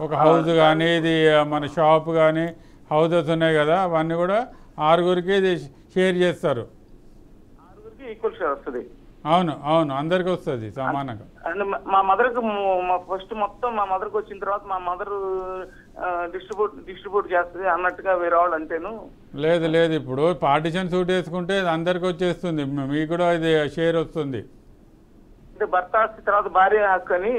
ఒక హౌస్ కానీ ఇది మన షాప్ కానీ హౌసెస్ ఉన్నాయి కదా, అవన్నీ కూడా 6గురికి ఇది షేర్ చేస్తారు. 6గురికి ఈక్వల్ షేర్ వస్తుంది. అవును అవును, అందరికి వస్తుంది సమానంగా. అండ్ మా మదర్కి ఫస్ట్ మొత్తం మా మదర్కి వచ్చిన తర్వాత మా మదర్ డిస్ట్రిబ్యూట్ చేస్తుంది అన్నట్టుగా వేరే వాళ్ళు అంటేను. లేదు లేదు, ఇప్పుడు పార్టిషన్ సూట్ వేసుకుంటే అందరికి వచ్చేస్తుంది, మీకు కూడా ఇది షేర్ వస్తుంది. అంటే భర్త ఆస్తి తర్వాత భార్య హక్కు అని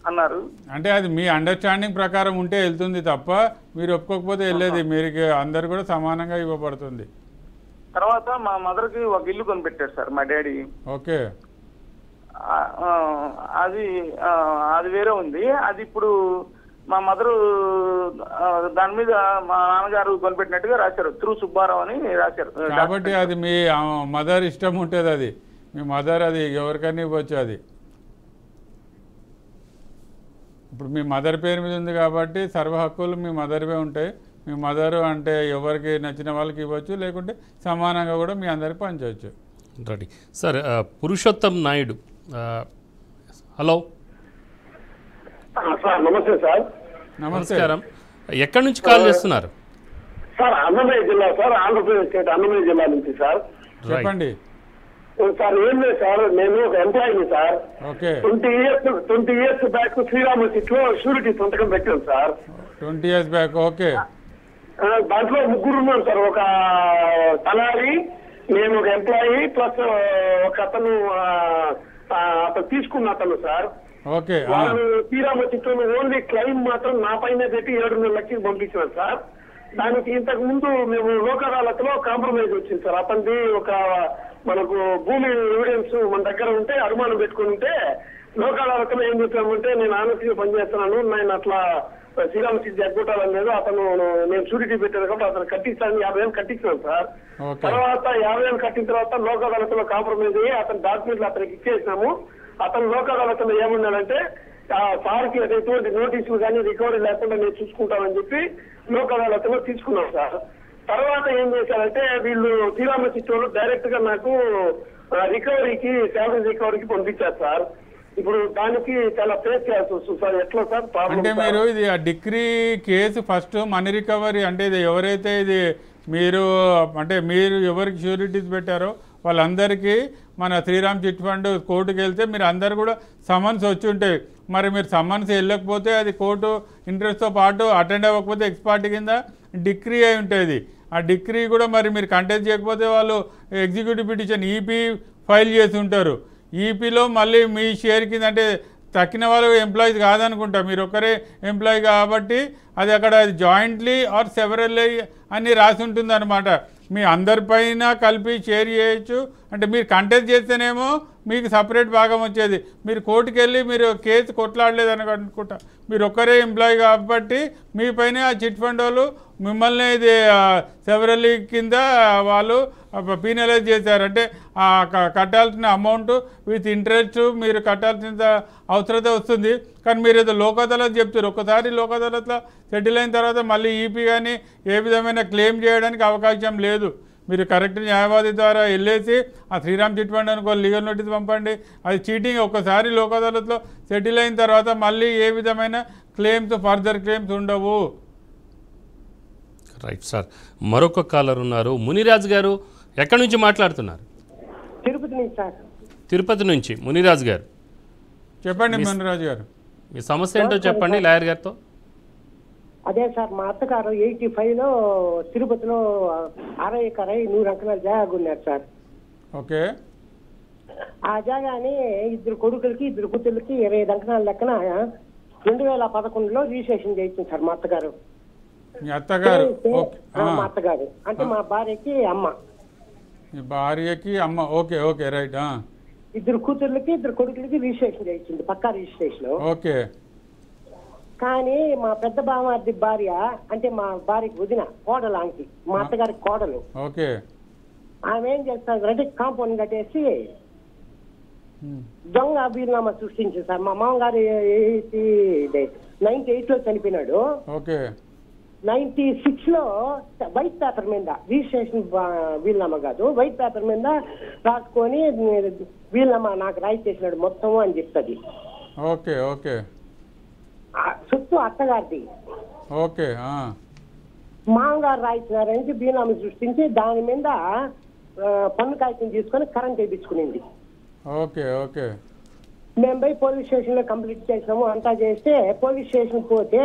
అన్నారు. అంటే అది మీ అండర్స్టాండింగ్ ప్రకారం ఉంటే వెళ్తుంది తప్ప మీరు ఒప్పుకోకపోతే వెళ్ళేది, మీరు అందరు కూడా సమానంగా ఇవ్వబడుతుంది. తర్వాత మా మదర్కి ఒక ఇల్లు కొనిపెట్టారు సార్ మా డాడీ. ఓకే. అది వేరే ఉంది. అది ఇప్పుడు మా మదరు దాని మీద మా నాన్నగారు కొనిపెట్టినట్టుగా రాశారు, త్రూ సుబ్బారావు అని రాశారు. కాబట్టి అది మీ మదర్ ఇష్టం ఉంటుంది, అది మీ మదర్ అది ఎవరికైనా ఇవ్వచ్చు. అది ఇప్పుడు మీ మదర్ పేరు మీద ఉంది కాబట్టి సర్వ హక్కులు మీ మదర్వే ఉంటాయి. మీ మదరు అంటే ఎవరికి నచ్చిన వాళ్ళకి ఇవ్వచ్చు, లేకుంటే సమానంగా కూడా మీ అందరికి పంచవచ్చు. Ready sir. Purushottam Naidu, hello sir. నమస్తే సార్. నమస్కారం. ఎక్కడి నుంచి కాల్ చేస్తున్నారు సార్? అన్నమయ్య జిల్లా సార్, ఆంధ్రప్రదేశ్ స్టేట్ అన్నమయ్య జిల్లా నుంచి సార్. చెప్పండి సార్. ఏం లేదు సార్, నేను ఒక ఎంప్లాయీని sir. Okay. 20 years back Shriram సిట్లో షూరిటీ సంతకం పెట్టాను సార్. 20 years back. ఓకే. దాంట్లో 3 ఉన్నాం సార్. ఒక తలారి, నేను ఒక ఎంప్లాయీ, ప్లస్ ఒక అతను తీసుకున్న అతను సార్. ఓకే. వాళ్ళు శ్రీరామ చిత్రంలో ఓన్లీ క్లెయిమ్ మాత్రం నా పైన పెట్టి 7.5 లక్షలు పంపించినారు సార్. దానికి ఇంతకు ముందు మేము లోక్ అదాలత్లో కాంప్రమైజ్ వచ్చింది సార్. అతనిది ఒక మనకు భూమి ఎవిడెన్స్ మన దగ్గర ఉంటే అనుమానం పెట్టుకుని ఉంటే లోక్ అదాలత్లో ఏం చెప్పామంటే, నేను ఆనెస్ట్గా పనిచేస్తున్నాను, నేను అట్లా శ్రీరామ సిద్ధి ఎగ్గొట్టాలని లేదు, అతను నేను షూరిటీ పెట్టాను కాబట్టి అతను కట్టిస్తాను 50,000 కట్టించాను సార్. తర్వాత 50,000 కట్టిన తర్వాత లోక్ అదాలత్లో కాంప్రమైజ్ అయ్యి అతని డాక్యుమెంట్లు అతనికి ఇచ్చేసినాము. అతను లోక్ అదాలత్లో ఏమన్నాడంటే, సార్కి ఎటువంటి నోటీసులు కానీ రికవరీ లేకుండా నేను చూసుకుంటానని చెప్పి లోక్ అదాలత్లో తీసుకున్నాం సార్. తర్వాత ఏం చేశారంటే, వీళ్ళు శ్రీరామ చిత్తూరు డైరెక్ట్ గా నాకు రికవరీకి, శాలరీ రికవరీకి పంపించారు సార్. ఇప్పుడు దానికి చాలా ఫేస్ చేయాల్సి వస్తుంది సార్. ఎట్లా సార్? అంటే మీరు ఇది degree case first money recovery అంటే ఇది ఎవరైతే ఇది మీరు అంటే మీరు ఎవరికి షూరిటీస్ పెట్టారో వాళ్ళందరికీ మన శ్రీరామ్ చిట్ ఫండ్ కోర్టుకు వెళ్తే మీరు అందరు కూడా సమన్స్ వచ్చి ఉంటాయి. మరి మీరు సమన్స్ వెళ్ళకపోతే అది కోర్టు ఇంట్రెస్ట్తో పాటు అటెండ్ అవ్వకపోతే ఎక్స్పార్టీ కింద డిగ్రీ అయి ఉంటుంది. ఆ డిగ్రీ కూడా మరి మీరు కంటెస్ట్ చేయకపోతే వాళ్ళు ఎగ్జిక్యూటివ్ పిటిషన్ ఈపీ ఫైల్ చేసి ఉంటారు. ఈపీలో మళ్ళీ మీ షేర్ కింద అంటే తక్కిన వాళ్ళు ఎంప్లాయీస్ కాదనుకుంటా, మీరు ఒక్కరే ఎంప్లాయీ కాబట్టి అది అక్కడ జాయింట్లీ ఆర్ సెవరల్లీ అని రాసి ఉంటుంది అనమాట. మీ అందరిపైన కలిపి షేర్ చేయొచ్చు. అంటే మీరు కంటెస్ట్ చేస్తేనేమో మీకు సపరేట్ భాగం వచ్చేది. మీరు కోర్టుకు వెళ్ళి మీరు కేసు కొట్లాడలేదు అని అనుకుంటా, మీరు ఒక్కరే ఎంప్లాయీ కాబట్టి మీ పైన ఆ చిట్ ఫండ్ వాళ్ళు మిమ్మల్ని ఇది సెవరల్లీ కింద వాళ్ళు పీనలైజ్ చేశారు. అంటే కట్టాల్సిన అమౌంట్ విత్ ఇంట్రెస్ట్ మీరు కట్టాల్సిన అవసరత వస్తుంది. కానీ మీరు ఏదో లోక్ అదాలత్ చెప్తారు, ఒక్కసారి లోక్ అదాలత్లో సెటిల్ అయిన తర్వాత మళ్ళీ ఈపీ కానీ ఏ విధమైన క్లెయిమ్ చేయడానికి అవకాశం లేదు. మీరు కరెక్ట్ న్యాయవాది ద్వారా వెళ్ళేసి ఆ శ్రీరామ్ చిట్ ఫండ్ అనుకో లీగల్ నోటీస్ పంపండి. అది చీటింగ్. ఒక్కసారి లోక్ అదాలత్లో సెటిల్ అయిన తర్వాత మళ్ళీ ఏ విధమైన క్లెయిమ్స్ ఫర్దర్ క్లెయిమ్స్ ఉండవు. Right sir. మరొక కాలర్ ఉన్నారు. మునిరాజు గారు ఎక్కడి నుంచి మాట్లాడుతున్నారు? తిరుపతి నుంచి సార్. తిరుపతి నుంచి మునిరాజు గారు చెప్పండి. మునిరాజు గారు మీ సమస్య ఏంటో చెప్పండి లాయర్ గారితో. అదే సార్, మా అత్తగారు 85లో తిరుపతిలో 60 ఎకరాల 100 అంకణాల జాగా ఉన్నారు సార్. ఓకే. ఆ జాగాని 2 కొడుకులకి 2 కూతుళ్ళకి 25 అంకణాల లెక్కన 2011లో రిజిస్ట్రేషన్ చేయించింది సార్ మా అత్తగారు. మీ అత్తగారు? మా అత్తగారు అంటే మా భార్యకి అమ్మ. మీ భార్యకి అమ్మ. Okay okay right. 2 కూతుళ్ళకి 2 కొడుకులకి రిజిస్ట్రేషన్ చేయించింది, పక్కా రిజిస్ట్రేషన్. ఓకే. కానీ మా పెద్ద బామార్ది భార్య అంటే మా భార్యకి వదిన కోడలు, ఆంటీ మా అత్తగారికి కోడలు. ఓకే. ఆమె ఏం చేస్తారంటే కాంపౌండ్ కట్టేసి దొంగ వీలునామా సృష్టించింది సార్. మా మామగారు 98లో చనిపోయినాడు. ఓకే. 96లో వైట్ పేపర్ మీద రిజిస్ట్రేషన్ వీలునామా కాదు, వైట్ పేపర్ మీద రాసుకొని వీలునామా నాకు రాయి చేసినాడు మొత్తం అని చెప్తుంది. ఓకే. ఓకే. సొత్తు అత్తగారిది. ఓకే. మామగారు రాయించినారని బీనామీ సృష్టించి దాని మీద పన్ను కాగితం తీసుకొని కరెంట్ వేయించుకునింది. ఓకే. ఓకే. మేము పోయి పోలీస్ స్టేషన్ లో కంప్లీట్ చేసినాము. అంతా చేస్తే పోలీస్ స్టేషన్ పోతే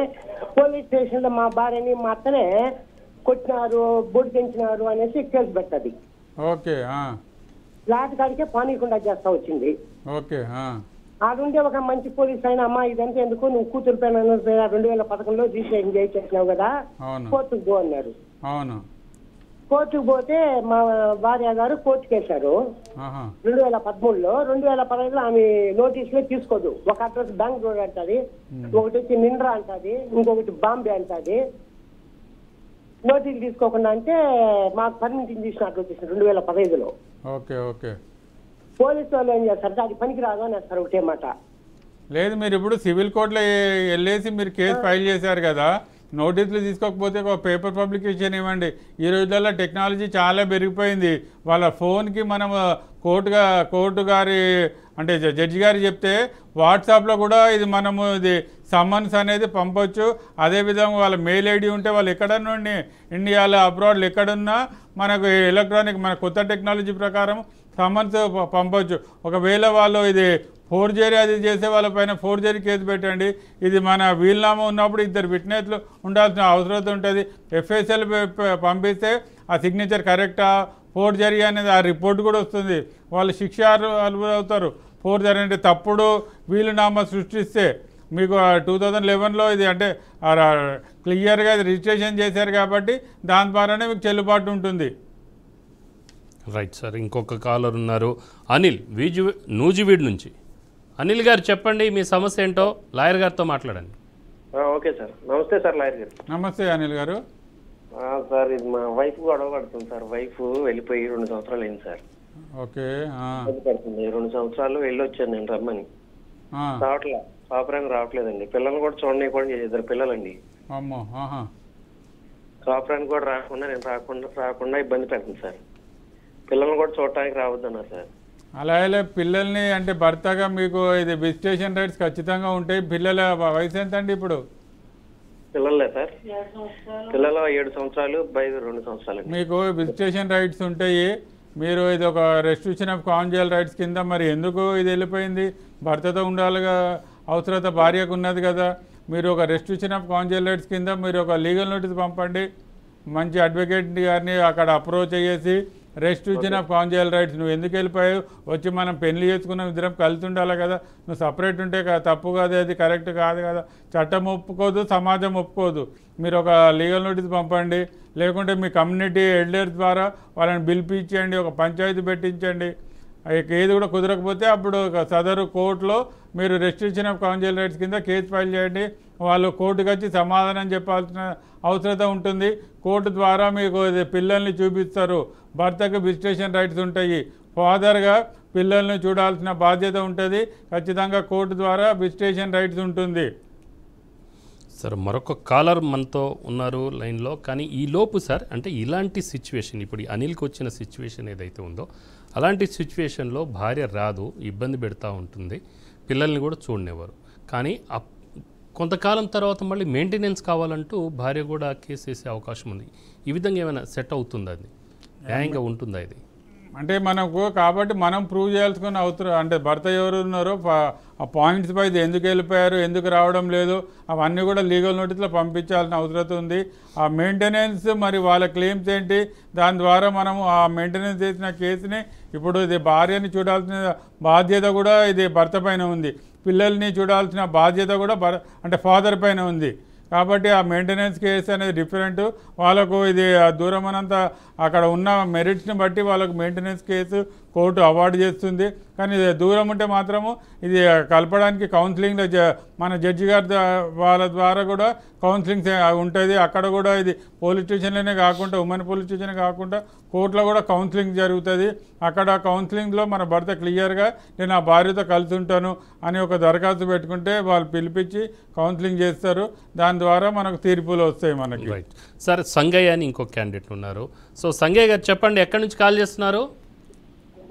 పోలీస్ స్టేషన్ లో మా భార్యని మా అత్తనే కొట్టినారు, బొడికించినారు అనేసి కేసు పెట్టది. ఓకే. లాట్ కాడికే పానీయకుండా చేస్తా వచ్చింది. ఓకే. అదుంటే ఒక మంచి పోలీస్ అయినా అమ్మా ఇదంతా ఎందుకు, నువ్వు కూతురు పైన 2011లో రిజిస్ట్రేషన్ చేయించేసినావు కదా, కోర్టుకు పో అన్నారు. అవును. కోర్టుకు పోతే మా భార్య గారు కోర్టుకు వేశారు 2013లో. 2015లో ఆమె నోటీసులే తీసుకోదు. ఒక అడ్రస్ బెంగళూరు అంటది, ఒకటి వచ్చి నిండ్రా అంటది, ఇంకొకటి బాంబే అంటది. నోటీసులు తీసుకోకుండా అంటే మాకు పర్మిషన్ తీసినట్లు వచ్చేసింది 2015లో. ఓకే. ఓకే. పోలీసు వాళ్ళు ఏం చేస్తారు, అది పనికి రాదు అనేస్తారు ఒకటే మాట. లేదు, మీరు ఇప్పుడు సివిల్ కోర్టులో వెళ్ళేసి మీరు కేసు ఫైల్ చేశారు కదా, నోటీసులు తీసుకోకపోతే ఒక పేపర్ పబ్లికేషన్ ఇవ్వండి. ఈ రోజుల్లో టెక్నాలజీ చాలా పెరిగిపోయింది. వాళ్ళ ఫోన్కి మనం కోర్టు గారి అంటే జడ్జి గారు చెప్తే వాట్సాప్లో కూడా ఇది మనము ఇది సమ్మన్స్ అనేది పంపొచ్చు. అదేవిధంగా వాళ్ళ మెయిల్ ఐడి ఉంటే వాళ్ళు ఎక్కడన్నా ఇండియాలో అబ్రాడ్లో ఎక్కడున్నా మనకు ఎలక్ట్రానిక్ మన కొత్త టెక్నాలజీ ప్రకారం సమ్మన్స్ పంపొచ్చు. ఒకవేళ వాళ్ళు ఇది ఫోర్జరీ అది చేసే వాళ్ళపైన ఫోర్జరీ కేసు పెట్టండి. ఇది మన వీలునామా ఉన్నప్పుడు 2 విట్నెస్లు ఉండాల్సిన అవసరం ఉంటుంది. ఎఫ్ఎస్ఎల్ పంపిస్తే ఆ సిగ్నేచర్ కరెక్టా ఫోర్జరీ అనేది ఆ రిపోర్ట్ కూడా వస్తుంది. వాళ్ళు శిక్ష అవుతారు. ఫోర్జరీ అంటే తప్పుడు వీలునామా సృష్టిస్తే. మీకు 2011లో ఇది అంటే క్లియర్గా రిజిస్ట్రేషన్ చేశారు కాబట్టి దాని ద్వారానే మీకు చెల్లుబాటు ఉంటుంది. Right sir. ఇంకొక కాలర్ ఉన్నారు, అనిల్ నూజివీడ్ నుంచి. అనిల్ గారు చెప్పండి, మీ సమస్య ఏంటో లాయర్ గారితో మాట్లాడండి. Okay sir. నమస్తే సార్ లాయర్ గారు. నమస్తే అనిల్ గారు. సార్ ఇది మా వైఫ్ గొడవ పడుతుంది సార్. వైఫ్ వెళ్ళిపోయి 2 సంవత్సరాలు అయింది సార్. ఓకే. పడుతుంది 2 సంవత్సరాలు వెళ్ళొచ్చాను నేను రమ్మని, రావట్లే, కాపురానికి రావట్లేదండి. పిల్లల్ని కూడా చూడండి, కూడా 2 పిల్లలండి. అమ్మో. కాపురానికి కూడా రాకుండా నేను రాకుండా ఇబ్బంది పెడుతుంది సార్. పిల్లల్ని కూడా చూడటానికి రావద్దన్నారు సార్. అలా పిల్లల్ని అంటే భర్తగా మీకు ఇది విజిటేషన్ రైట్స్ ఖచ్చితంగా ఉంటాయి. పిల్లల వయసు ఎంత అండి ఇప్పుడు? పిల్లలే సార్, పిల్లలు 7 సంవత్సరాలు, 2 సంవత్సరాలు. మీకు విజిటేషన్ రైట్స్ ఉంటాయి. మీరు ఇది ఒక రెస్ట్రిక్షన్ ఆఫ్ కాన్జుగల్ రైట్స్ కింద మరి ఎందుకు ఇది వెళ్ళిపోయింది? భర్తతో ఉండాలిగా అవసరత భార్యకు ఉన్నది కదా. మీరు ఒక రెస్ట్రిక్షన్ ఆఫ్ కాన్జుగల్ రైట్స్ కింద మీరు ఒక లీగల్ నోటీస్ పంపండి. మంచి అడ్వకేట్ గారిని అక్కడ అప్రోచ్ అయ్యేసి రెస్ట్రిక్షన్ ఆఫ్ కాన్జుగల్ రైట్స్, నువ్వు ఎందుకు వెళ్ళిపోయావు, వచ్చి మనం పెళ్లి చేసుకున్నాం, ఇద్దరం కలిసి ఉండాలి కదా, నువ్వు సపరేట్ ఉంటే తప్పు కాదు, అది కరెక్ట్ కాదు కదా, చట్టం ఒప్పుకోదు, సమాజం ఒప్పుకోదు. మీరు ఒక లీగల్ నోటీస్ పంపండి. లేకుంటే మీ కమ్యూనిటీ ఎల్డర్స్ ద్వారా వాళ్ళని పిలిపించండి, ఒక పంచాయతీ పెట్టించండి. ఏది కూడా కుదరకపోతే అప్పుడు సదరు కోర్టులో మీరు రెస్ట్రిక్షన్ ఆఫ్ కాన్జుగల్ రైట్స్ కింద కేసు ఫైల్ చేయండి. వాళ్ళు కోర్టుకు వచ్చి సమాధానం చెప్పాల్సిన అవసరం ఉంటుంది. కోర్టు ద్వారా మీకు పిల్లల్ని చూపిస్తారు. భర్తకు విజిటేషన్ రైట్స్ ఉంటాయి. ఫాదర్గా పిల్లల్ని చూడాల్సిన బాధ్యత ఉంటుంది. ఖచ్చితంగా కోర్టు ద్వారా విజిటేషన్ రైట్స్ ఉంటుంది. సార్ మరొక కాలర్ మనతో ఉన్నారు లైన్లో. కానీ ఈ లోపు సార్ అంటే ఇలాంటి సిచ్యువేషన్, ఇప్పుడు అనిల్కి వచ్చిన సిచ్యువేషన్ ఏదైతే ఉందో అలాంటి సిచ్యువేషన్లో భార్య రాదు, ఇబ్బంది పెడతా ఉంటుంది, పిల్లల్ని కూడా చూడనివ్వరు. కానీ కొంతకాలం తర్వాత మళ్ళీ మెయింటెనెన్స్ కావాలంటూ భార్య కూడా కేసు వేసే అవకాశం ఉంది. ఈ విధంగా ఏమైనా సెట్ అవుతుందా? అది న్యాయంగా ఉంటుందా? ఇది అంటే మనకు కాబట్టి మనం ప్రూవ్ చేయాల్సుకున్న అవసరం అంటే భర్త ఎవరు ఉన్నారో ఆ పాయింట్స్ పై ఎందుకు వెళ్ళిపోయారు, ఎందుకు రావడం లేదు, అవన్నీ కూడా లీగల్ నోటీస్లో పంపించాల్సిన అవసరం ఉంది. ఆ మెయింటెనెన్స్ మరి వాళ్ళ క్లెయిమ్స్ ఏంటి, దాని ద్వారా మనము ఆ మెయింటెనెన్స్ చేసిన కేసుని ఇప్పుడు ఇది భార్యని చూడాల్సిన బాధ్యత కూడా ఇది భర్త పైన ఉంది. పిల్లల్ని చూడాల్సిన బాధ్యత కూడా అంటే ఫాదర్ పైన ఉంది. కాబట్టి ఆ మెయింటెనెన్స్ కేసు అనేది డిఫరెంట్. వాళ్ళకు ఇది దూరం అనంత అక్కడ ఉన్న మెరిట్స్ని బట్టి వాళ్ళకు మెయింటెనెన్స్ కేసు కోర్టు అవార్డు చేస్తుంది. కానీ దూరం ఉంటే మాత్రము ఇది కలపడానికి కౌన్సిలింగ్లో మన జడ్జి గారి వాళ్ళ ద్వారా కూడా కౌన్సిలింగ్ ఉంటుంది. అక్కడ కూడా ఇది పోలీస్ స్టేషన్లోనే కాకుండా ఉమెన్ పోలీస్ స్టేషన్ కాకుండా కోర్టులో కూడా కౌన్సిలింగ్ జరుగుతుంది. అక్కడ కౌన్సిలింగ్లో మన భర్త క్లియర్గా నేను ఆ భార్యతో కలిసి ఉంటాను అని ఒక దరఖాస్తు పెట్టుకుంటే వాళ్ళు పిలిపించి కౌన్సిలింగ్ చేస్తారు. దాని ద్వారా మనకు తీర్పులు వస్తాయి మనకి. Right sir. సంగయ్య అని ఇంకో క్యాండిడేట్ ఉన్నారు. సో సంగయ్య గారు చెప్పండి, ఎక్కడి నుంచి కాల్ చేస్తున్నారు?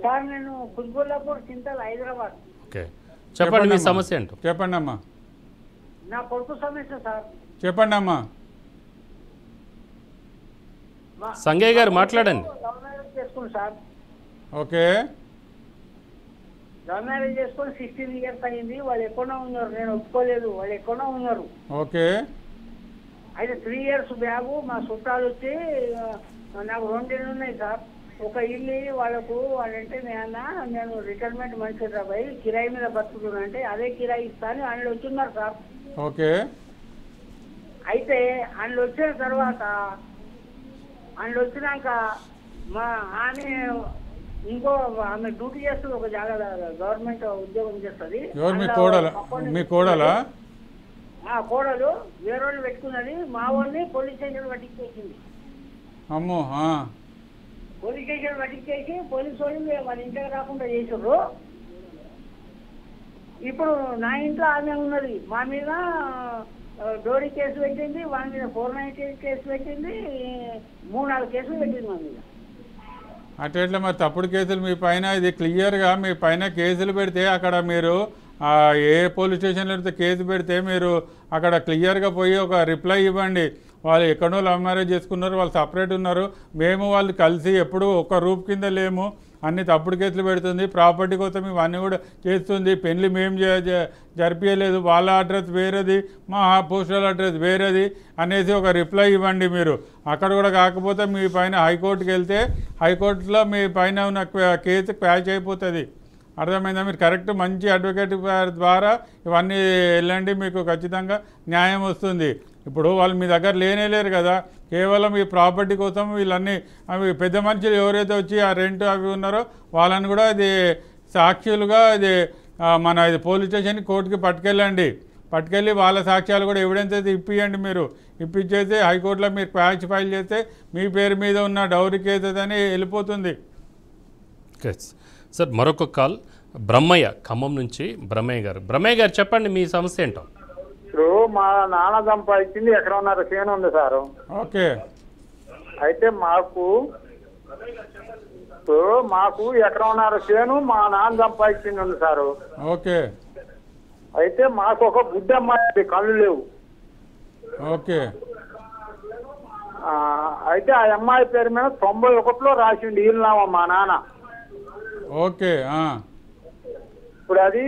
సార్ నేను కుత్బుల్లాపూర్ చింతల్ హైదరాబాద్. ఓకే చెప్పండి, మీ సమస్య ఏంటో చెప్పండి అమ్మా. నా కొడుకు సమస్య సార్. చెప్పండి అమ్మా. సంగయ్య గారు మాట్లాడండి. లవ్ మ్యారేజ్ చేసుకుని సార్. ఓకే. లవ్ మ్యారేజ్ చేసుకొని 16 years అయింది. వాళ్ళు ఎక్కడో ఉన్నారు, నేను ఒప్పుకోలేదు. వాళ్ళు ఎక్కడో ఉన్నారు. ఓకే. అయితే 3 years బ్యాగు మా చుట్టాలు వచ్చి నాకు 2 ఇళ్ళు ఉన్నాయి సార్. ఒక ఇల్లు వాళ్ళకు వాళ్ళంటే నేను రిటైర్మెంట్ మనిషి రాబాయి కిరాయి మీద బతుకుతున్నా అంటే అదే కిరాయి ఇస్తాను వాళ్ళు వచ్చిన్నారు సార్. ఓకే. అయితే వాళ్ళు వచ్చిన తర్వాత వాళ్ళు వచ్చినాక మా ఆమె ఇంకో ఆమె డ్యూటీ చేస్తుంది ఒక జాగా గవర్నమెంట్ ఉద్యోగం చేస్తుంది. ఎవరు మీ కోడలా? మీ కోడలా? కోడలు వేరే వాళ్ళు పెట్టుకున్నది. మా వాళ్ళని పోలీస్ స్టేషన్ పట్టించేసింది. అమ్మో. పోలీస్ స్టేషన్ పట్టించేసి పోలీసు వాళ్ళు వాళ్ళ ఇంటికి రాకుండా చేసారు. ఇప్పుడు నా ఇంట్లో ఆమె ఉన్నది. మా మీద డోరీ కేసు పెట్టింది, వాళ్ళ మీద 498 కేసు పెట్టింది, 3-4 కేసులు పెట్టింది మా మీద. అట్లా మరి తప్పుడు కేసులు మీ పైన ఇది క్లియర్గా మీ పైన కేసులు పెడితే అక్కడ మీరు ఏ పోలీస్ స్టేషన్లో అయితే కేసు పెడితే మీరు అక్కడ క్లియర్గా పోయి ఒక రిప్లై ఇవ్వండి. వాళ్ళు ఎక్కడో లవ్ మ్యారేజ్ చేసుకున్నారు, వాళ్ళు సపరేట్ ఉన్నారు, మేము వాళ్ళు కలిసి ఎప్పుడు ఒక రూప్ కింద లేము, అన్ని తప్పుడు కేసులు పెడుతుంది, ప్రాపర్టీ కోసం ఇవన్నీ కూడా చేస్తుంది, పెళ్లి మేము జరిపించలేదు, వాళ్ళ అడ్రస్ వేరేది, మా పోస్టల్ అడ్రస్ వేరేది అనేసి ఒక రిప్లై ఇవ్వండి మీరు. అక్కడ కూడా కాకపోతే మీ పైన హైకోర్టుకి వెళ్తే హైకోర్టులో మీ పైన ఉన్న కేసు క్వాష్ అయిపోతుంది. అర్థమైందా? మీరు కరెక్ట్ మంచి అడ్వకేట్ ద్వారా ఇవన్నీ వెళ్ళండి, మీకు ఖచ్చితంగా న్యాయం వస్తుంది. ఇప్పుడు వాళ్ళు మీ దగ్గర లేరు కదా, కేవలం ఈ ప్రాపర్టీ కోసం వీళ్ళన్నీ అవి పెద్ద మనుషులు ఎవరైతే వచ్చి ఆ రెంట్ అవి ఉన్నారో వాళ్ళని కూడా ఇది సాక్షులుగా ఇది మన ఇది పోలీస్ స్టేషన్ కోర్టుకి పట్టుకెళ్ళి వాళ్ళ సాక్ష్యాలు కూడా ఎవిడెన్స్ అయితే ఇప్పియండి. మీరు ఇప్పించేసి హైకోర్టులో మీరు క్వాష్ ఫైల్ చేస్తే మీ పేరు మీద ఉన్న డౌరీ కేసెస్ అని వెళ్ళిపోతుంది. సార్ మరొక కాల్ బ్రహ్మయ్య, ఖమ్మం నుంచి బ్రహ్మయ్య గారు చెప్పండి మీ సమస్య ఏంటో. ఇప్పుడు మా నాన్న సంపాదించింది ఎకరన్నర చేను ఉంది సారు. ఓకే. అయితే మాకు ఎకరన్నర చేను మా నాన్న సంపాదించింది ఉంది సారు. ఓకే. అయితే మాకు ఒక బుడ్డమ్మాయి, కళ్ళు లేవు. ఓకే. అయితే ఆ అమ్మాయి పేరు మీద 91లో రాసిండి ఈనామా మా నాన్న. ఓకే. ఇప్పుడు అది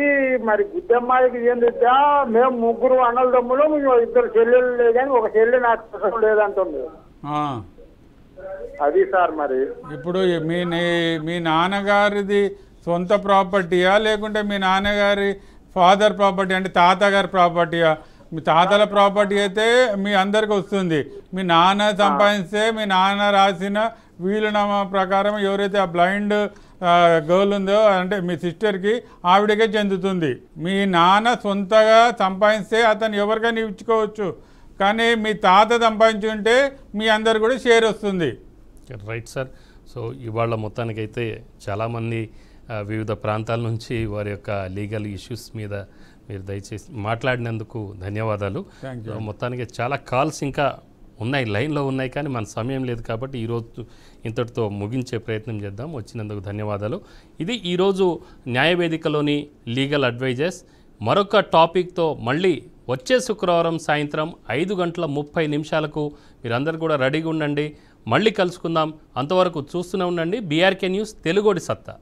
మరి గుడ్డమ్మాయికి ఏంటంటే మేము 3 అన్నల తమ్ములు, 2 చెల్లెలు లేదు కానీ ఒక చెల్లె నాకు లేదంటుంది. అది సార్ మరి ఇప్పుడు మీ నాన్నగారిది సొంత ప్రాపర్టీయా లేకుంటే మీ నాన్నగారి ఫాదర్ ప్రాపర్టీ అంటే తాతగారి ప్రాపర్టీయా? మీ తాతల ప్రాపర్టీ అయితే మీ అందరికి వస్తుంది. మీ నాన్న సంపాదిస్తే మీ నాన్న రాసిన వీలునామా ప్రకారం ఎవరైతే ఆ బ్లైండ్ గర్ల్ ఉందో అంటే మీ సిస్టర్కి ఆవిడకే చెందుతుంది. మీ నాన్న సొంతగా సంపాదిస్తే అతను ఎవరికైనా ఇచ్చుకోవచ్చు, కానీ మీ తాత సంపాదించుంటే మీ అందరు కూడా షేర్ వస్తుంది. Right sir. సో ఇవాళ మొత్తానికైతే చాలామంది వివిధ ప్రాంతాల నుంచి వారి యొక్క లీగల్ ఇష్యూస్ మీద మీరు దయచేసి మాట్లాడినందుకు ధన్యవాదాలు. మొత్తానికి చాలా కాల్స్ ఇంకా ఉన్నాయి, లైన్లో ఉన్నాయి, కానీ మన సమయం లేదు కాబట్టి ఈరోజు ఇంతటితో ముగించే ప్రయత్నం చేద్దాం. వచ్చినందుకు ధన్యవాదాలు. ఇది ఈరోజు న్యాయవేదికలోని లీగల్ అడ్వైజర్స్. మరొక టాపిక్తో మళ్ళీ వచ్చే శుక్రవారం సాయంత్రం 5:30 మీరందరూ కూడా రెడీగా ఉండండి. మళ్ళీ కలుసుకుందాం. అంతవరకు చూస్తూనే ఉండండి బీఆర్కే న్యూస్ తెలుగోడి సత్తా.